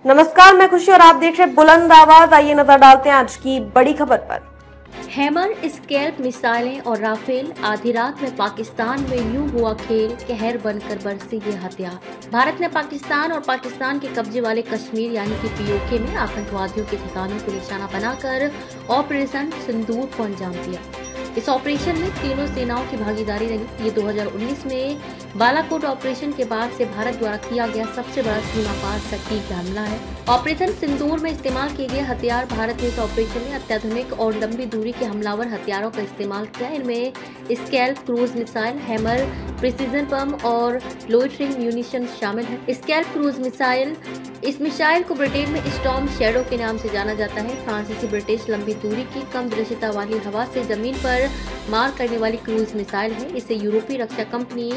नमस्कार, मैं खुशी और आप देख रहे हैं बुलंद आवाज। आइए नजर डालते हैं आज की बड़ी खबर पर। हैमर, स्कैल्प मिसाइलें और राफेल। आधी रात में पाकिस्तान में यूं हुआ खेल, कहर बनकर बरसे ये हथियार। भारत ने पाकिस्तान और पाकिस्तान के कब्जे वाले कश्मीर यानी कि पीओके में आतंकवादियों के ठिकानों को निशाना बनाकर ऑपरेशन सिंदूर को अंजाम दिया। इस ऑपरेशन में तीनों सेनाओं की भागीदारी रही। ये 2019 में बालाकोट ऑपरेशन के बाद से भारत द्वारा किया गया सबसे बड़ा सीमा पार सटीक हमला है। ऑपरेशन सिंदूर में इस्तेमाल किए गए हथियार। भारत ने इस ऑपरेशन में अत्याधुनिक और लंबी दूरी के हमलावर हथियारों का इस्तेमाल किया। इनमें SCALP cruise missile, hammer, precision bomb और लोइटरिंग म्यूनिशन शामिल है। स्कैल्प क्रूज मिसाइल, इस मिसाइल को ब्रिटेन में स्टॉर्म शैडो के नाम से जाना जाता है। फ्रांसीसी ब्रिटिश लंबी दूरी की कम दृश्यता वाली हवा से जमीन पर मार करने वाली क्रूज मिसाइल है। इसे यूरोपीय रक्षा कंपनी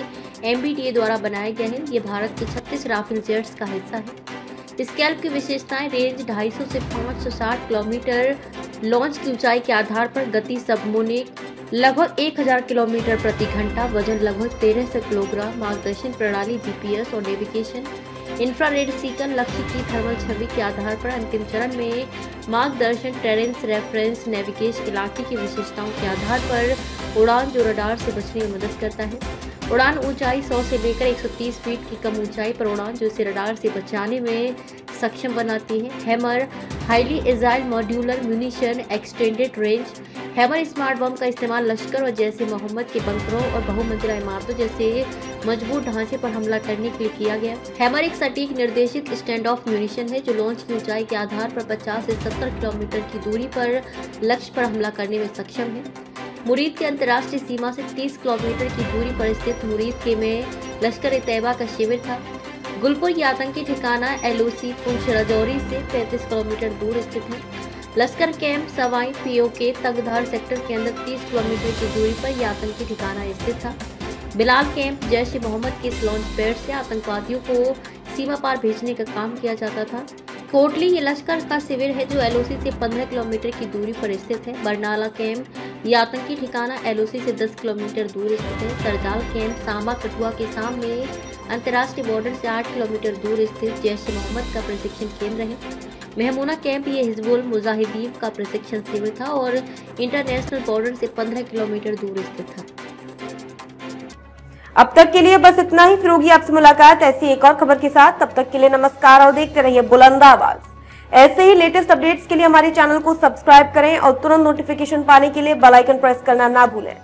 MBDA द्वारा बनाया गया है। ये भारत के 36 राफेल जेट्स का हिस्सा है। स्कैल्प की विशेषताएं: रेंज 250 से 560 किलोमीटर, लॉन्च की ऊंचाई के आधार पर गति सबमोनिक लगभग 1000 किलोमीटर प्रति घंटा, वजन लगभग 1300 किलोग्राम, मार्गदर्शन प्रणाली GPS और नेविगेशन, इंफ्रारेड सीकन, लक्ष्य की थर्मल छवि के आधार पर अंतिम चरण में मार्गदर्शन, टेरेंस रेफरेंस, नेविगेशन, इलाके की विशेषताओं के आधार पर उड़ान जो रडार से बचने में मदद करता है। उड़ान ऊंचाई 100 से लेकर 130 फीट की कम ऊंचाई पर उड़ान जो इसे रडार से बचाने में सक्षम बनाती है। Hammer, highly agile modular munition, extended range. Hammer smart बम का इस्तेमाल लश्कर और जैसे मोहम्मद के बंकरों और बहुमंजिला इमारतों जैसे मजबूत ढांचे पर हमला करने के लिए किया गया। हैमर एक सटीक निर्देशित स्टैंड ऑफ म्यूनिशन है जो लॉन्च की ऊंचाई के आधार पर 50 से 70 किलोमीटर की दूरी पर लक्ष्य पर हमला करने में सक्षम है। मुरीद की अंतर्राष्ट्रीय सीमा से 30 किलोमीटर की दूरी पर स्थित मुरीद के में लश्कर ए तैयबा का शिविर था। गुलपुर ये आतंकी ठिकाना LOC पुंछ राजौरी से 35 किलोमीटर दूर स्थित है। लश्कर कैंप सवाई POK तगधार सेक्टर के अंदर 30 किलोमीटर की दूरी पर यह आतंकी ठिकाना स्थित था। बिलाल कैंप जैश ए मोहम्मद के इस लॉन्च पैड से आतंकवादियों को सीमा पार भेजने का काम किया जाता था। कोटली ये लश्कर का शिविर है जो LOC से 15 किलोमीटर की दूरी पर स्थित है। बरनाला कैंप ये आतंकी ठिकाना LOC से 10 किलोमीटर दूर स्थित है। सरजाल कैंप सांबा कठुआ के सामने अंतर्राष्ट्रीय बॉर्डर से 8 किलोमीटर दूर स्थित जैश ए मोहम्मद का प्रशिक्षण केंद्र है। महमूना कैंप ये हिजबुल मुजाहिदीन का प्रशिक्षण शिविर था और इंटरनेशनल बॉर्डर से 15 किलोमीटर दूर स्थित था। अब तक के लिए बस इतना ही। फिर होगी आपसे मुलाकात ऐसी एक और खबर के साथ। तब तक के लिए नमस्कार और देखते रहिए बुलंद आवाज। ऐसे ही लेटेस्ट अपडेट्स के लिए हमारे चैनल को सब्सक्राइब करें और तुरंत नोटिफिकेशन पाने के लिए बेल आइकन प्रेस करना ना भूलें।